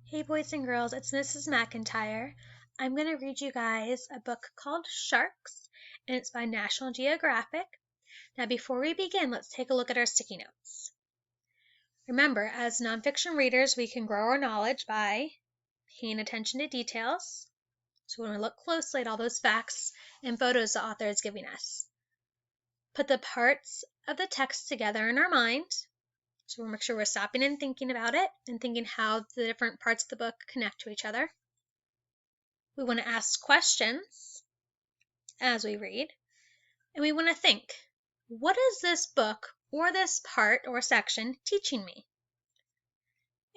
Hey boys and girls, it's Mrs. McIntyre. I'm going to read you guys a book called Sharks, and it's by National Geographic. Now before we begin, let's take a look at our sticky notes. Remember, as nonfiction readers, we can grow our knowledge by paying attention to details. So when we look closely at all those facts and photos the author is giving us. Put the parts of the text together in our mind. So we'll make sure we're stopping and thinking about it and thinking how the different parts of the book connect to each other. We want to ask questions as we read, and we want to think, what is this book or this part or section teaching me?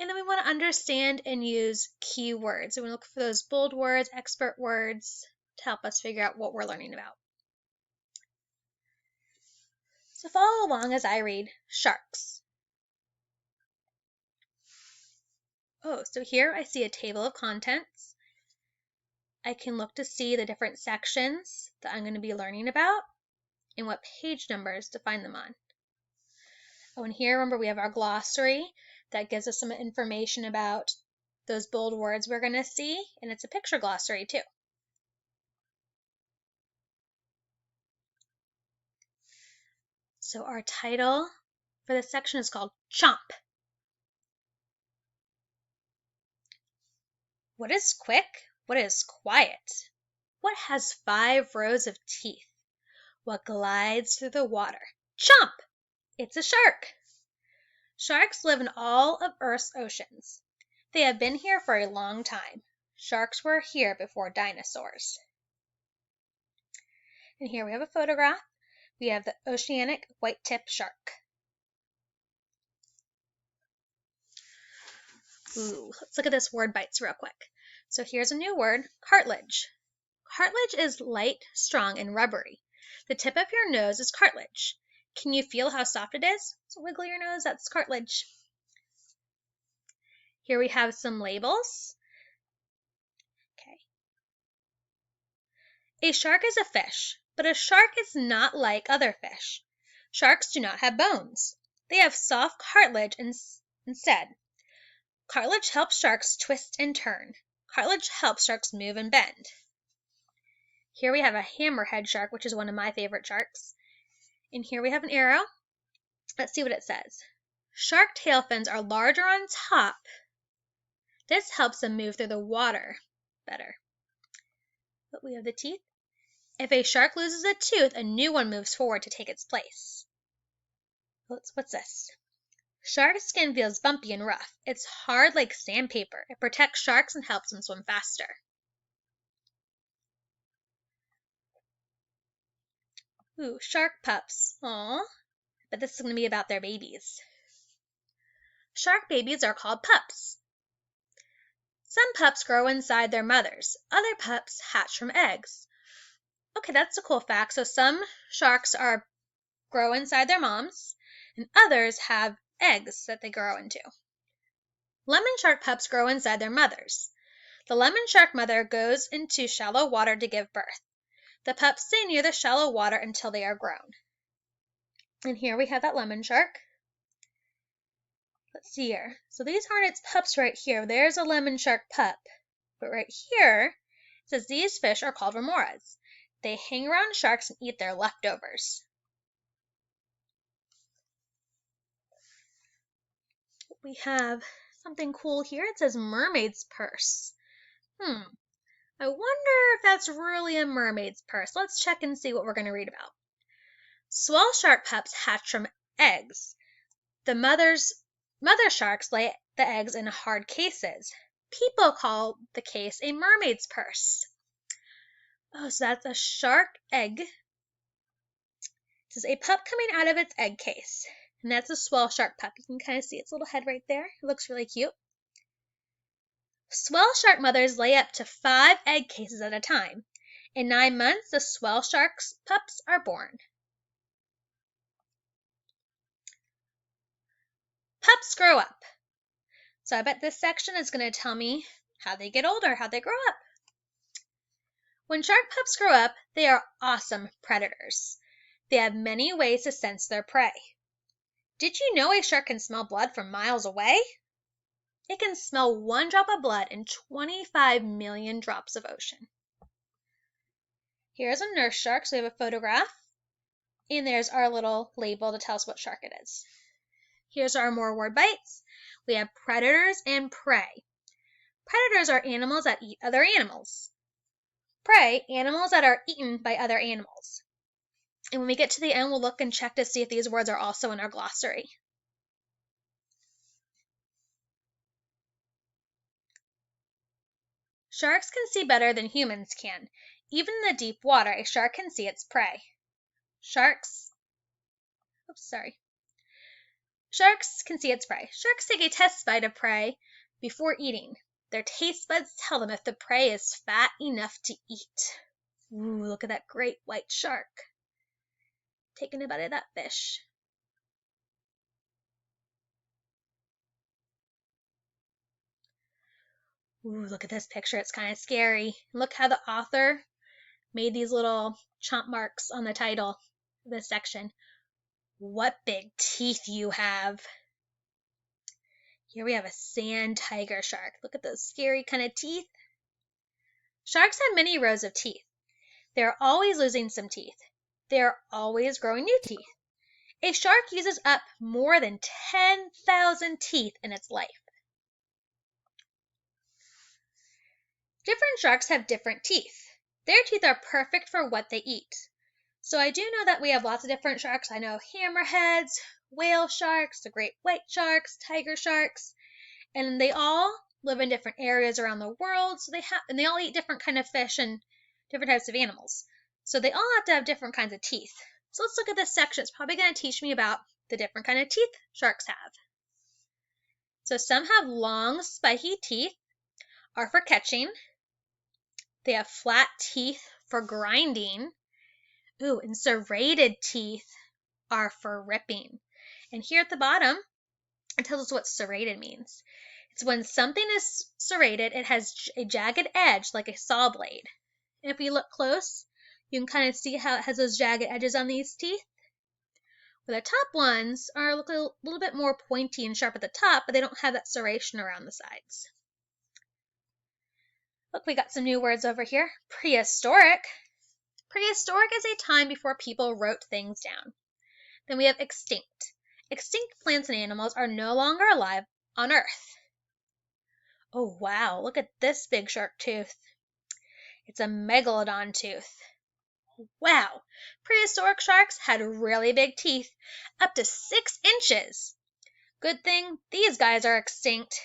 And then we want to understand and use key words. We want to look for those bold words, expert words to help us figure out what we're learning about. So follow along as I read Sharks. Oh, so here I see a table of contents. I can look to see the different sections that I'm going to be learning about and what page numbers to find them on. Oh, and here, remember, we have our glossary that gives us some information about those bold words we're going to see, and it's a picture glossary too. So our title for this section is called Chomp. What is quick? What is quiet? What has 5 rows of teeth? What glides through the water? Chomp! It's a shark. Sharks live in all of Earth's oceans. They have been here for a long time. Sharks were here before dinosaurs. And here we have a photograph. We have the oceanic white-tip shark. Ooh, let's look at this word bites real quick. So here's a new word, cartilage. Cartilage is light, strong, and rubbery. The tip of your nose is cartilage. Can you feel how soft it is? So wiggle your nose, that's cartilage. Here we have some labels. Okay. A shark is a fish, but a shark is not like other fish. Sharks do not have bones. They have soft cartilage instead. Cartilage helps sharks twist and turn. Cartilage helps sharks move and bend. Here we have a hammerhead shark, which is one of my favorite sharks. And here we have an arrow. Let's see what it says. Shark tail fins are larger on top. This helps them move through the water better. But we have the teeth. If a shark loses a tooth, a new one moves forward to take its place. What's this? Shark skin feels bumpy and rough. It's hard like sandpaper. It protects sharks and helps them swim faster. Ooh, shark pups. Aww. But this is going to be about their babies. Shark babies are called pups. Some pups grow inside their mothers. Other pups hatch from eggs. Okay, that's a cool fact. So some sharks grow inside their moms, and others have eggs that they grow into. Lemon shark pups grow inside their mothers. The lemon shark mother goes into shallow water to give birth. The pups stay near the shallow water until they are grown. And here we have that lemon shark. Let's see here. So these aren't its pups right here. There's a lemon shark pup. But right here, it says these fish are called remoras. They hang around sharks and eat their leftovers. We have something cool here. It says mermaid's purse. I wonder if that's really a mermaid's purse. Let's check and see what we're going to read about. Swell shark pups hatch from eggs. The mother sharks lay the eggs in hard cases. People call the case a mermaid's purse. Oh, so that's a shark egg. This is a pup coming out of its egg case. And that's a swell shark pup. You can kind of see its little head right there. It looks really cute. Swell shark mothers lay up to 5 egg cases at a time. In 9 months, the swell shark's pups are born. Pups grow up. So I bet this section is going to tell me how they get older, how they grow up. When shark pups grow up, they are awesome predators. They have many ways to sense their prey. Did you know a shark can smell blood from miles away? It can smell 1 drop of blood in 25 million drops of ocean. Here's a nurse shark, so we have a photograph. And there's our little label to tell us what shark it is. Here's our more word bites. We have predators and prey. Predators are animals that eat other animals. Prey, animals that are eaten by other animals. And when we get to the end, we'll look and check to see if these words are also in our glossary. Sharks can see better than humans can. Even in the deep water, a shark can see its prey. Sharks can see its prey. Sharks take a test bite of prey before eating. Their taste buds tell them if the prey is fat enough to eat. Ooh, look at that great white shark. Taking a bite of that fish. Ooh, look at this picture. It's kind of scary. Look how the author made these little chomp marks on the title of this section. What big teeth you have. Here we have a sand tiger shark. Look at those scary kind of teeth. Sharks have many rows of teeth. They're always losing some teeth. They're always growing new teeth. A shark uses up more than 10,000 teeth in its life. Different sharks have different teeth. Their teeth are perfect for what they eat. So I do know that we have lots of different sharks. I know hammerheads, whale sharks, the great white sharks, tiger sharks, and they all live in different areas around the world. So they all eat different kind of fish and different types of animals. So they all have to have different kinds of teeth. So let's look at this section. It's probably going to teach me about the different kind of teeth sharks have. So some have long, spiky teeth, are for catching. They have flat teeth for grinding. Ooh, and serrated teeth are for ripping. And here at the bottom, it tells us what serrated means. It's when something is serrated, it has a jagged edge like a saw blade. And if we look close, you can kind of see how it has those jagged edges on these teeth. Well, the top ones are a little bit more pointy and sharp at the top, but they don't have that serration around the sides. Look, we got some new words over here. Prehistoric. Prehistoric is a time before people wrote things down. Then we have extinct. Extinct plants and animals are no longer alive on Earth. Oh, wow, look at this big shark tooth. It's a megalodon tooth. Wow, prehistoric sharks had really big teeth, up to 6 inches. Good thing these guys are extinct.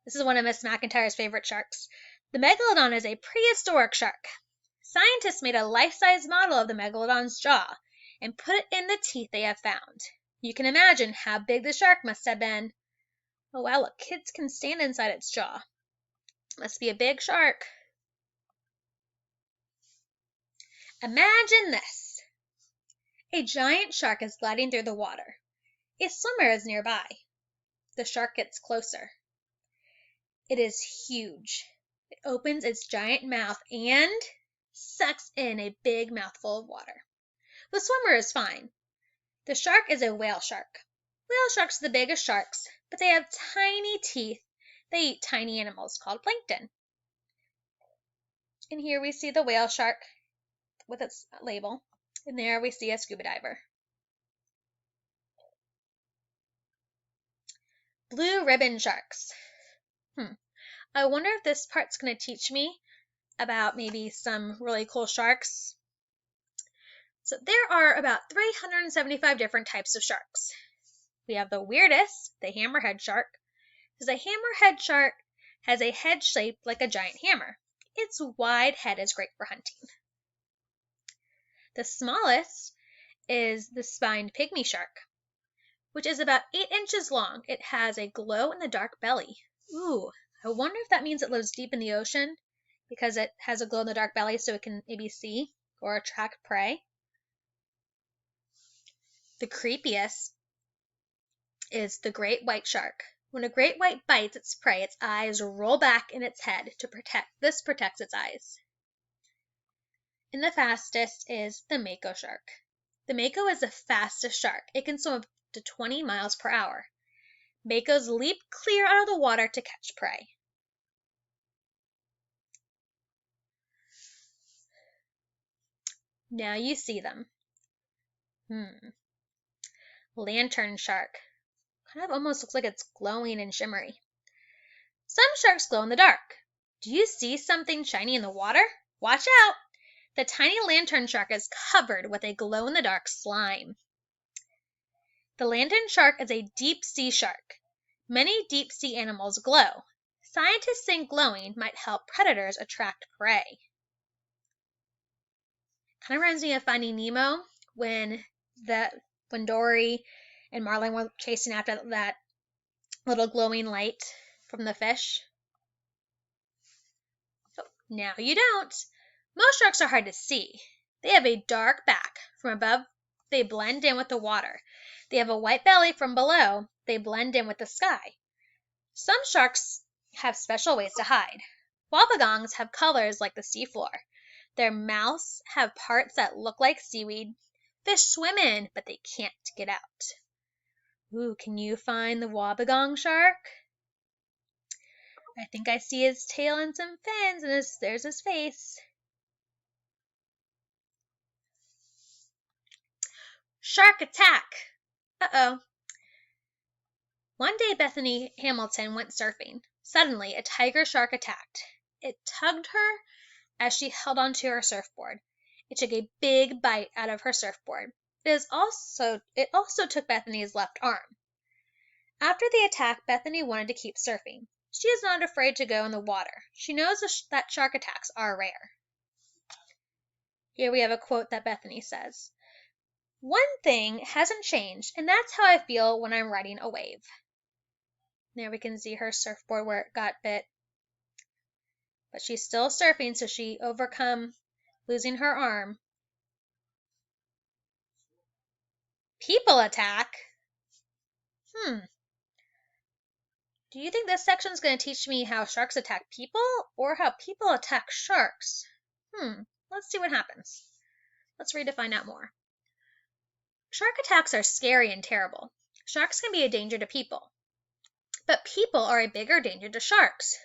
This is one of Miss McIntyre's favorite sharks. The megalodon is a prehistoric shark. Scientists made a life-size model of the megalodon's jaw and put it in the teeth they have found. You can imagine how big the shark must have been. Oh wow, look, kids can stand inside its jaw. Must be a big shark. Imagine this. A giant shark is gliding through the water. A swimmer is nearby. The shark gets closer. It is huge. It opens its giant mouth and sucks in a big mouthful of water. The swimmer is fine. The shark is a whale shark. Whale sharks are the biggest sharks, but they have tiny teeth. They eat tiny animals called plankton. And here we see the whale shark with its label. And there we see a scuba diver. Blue ribbon sharks. I wonder if this part's going to teach me about maybe some really cool sharks. So there are about 375 different types of sharks. We have the weirdest, the hammerhead shark. Because a hammerhead shark has a head shaped like a giant hammer. Its wide head is great for hunting. The smallest is the spined pygmy shark, which is about 8 inches long. It has a glow-in-the-dark belly. Ooh, I wonder if that means it lives deep in the ocean because it has a glow-in-the-dark belly so it can maybe see or attract prey. The creepiest is the great white shark. When a great white bites its prey, its eyes roll back in its head to protects its eyes. And the fastest is the mako shark. The mako is the fastest shark. It can swim up to 20 miles per hour. Makos leap clear out of the water to catch prey. Now you see them. Lantern shark. Kind of almost looks like it's glowing and shimmery. Some sharks glow in the dark. Do you see something shiny in the water? Watch out! The tiny lantern shark is covered with a glow-in-the-dark slime. The lantern shark is a deep-sea shark. Many deep-sea animals glow. Scientists think glowing might help predators attract prey. Kind of reminds me of Finding Nemo when Dory and Marlin were chasing after that little glowing light from the fish. Oh, now you don't. Most sharks are hard to see. They have a dark back. From above, they blend in with the water. They have a white belly from below. They blend in with the sky. Some sharks have special ways to hide. Wobbegongs have colors like the seafloor. Their mouths have parts that look like seaweed. Fish swim in, but they can't get out. Ooh, can you find the wobbegong shark? I think I see his tail and some fins, and there's his face. Shark attack! Uh-oh. One day Bethany Hamilton went surfing. Suddenly, a tiger shark attacked. It tugged her as she held onto her surfboard. It took a big bite out of her surfboard. It also took Bethany's left arm. After the attack, Bethany wanted to keep surfing. She is not afraid to go in the water. She knows that shark attacks are rare. Here we have a quote that Bethany says. One thing hasn't changed, and that's how I feel when I'm riding a wave. There we can see her surfboard where it got bit. But she's still surfing, so she overcome losing her arm. People attack? Do you think this section is going to teach me how sharks attack people or how people attack sharks? Let's see what happens. Let's read to find out more. Shark attacks are scary and terrible. Sharks can be a danger to people. But people are a bigger danger to sharks.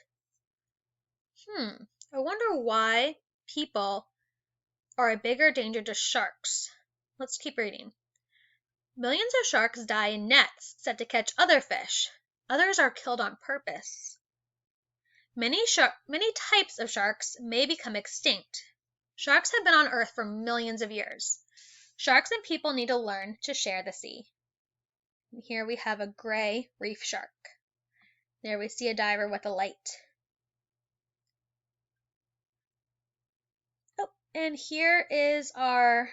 I wonder why people are a bigger danger to sharks. Let's keep reading. Millions of sharks die in nets set to catch other fish. Others are killed on purpose. Many types of sharks may become extinct. Sharks have been on Earth for millions of years. Sharks and people need to learn to share the sea. And here we have a gray reef shark. There we see a diver with a light. Oh, and here is our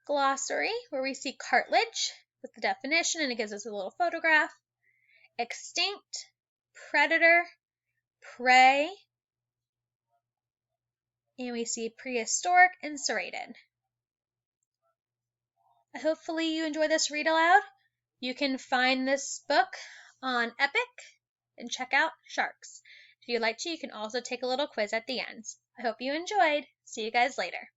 glossary where we see cartilage with the definition, and it gives us a little photograph. Extinct, predator, prey, and we see prehistoric and serrated. Hopefully you enjoy this read aloud. You can find this book on Epic and check out sharks. If you'd like to, you can also take a little quiz at the end. I hope you enjoyed. See you guys later.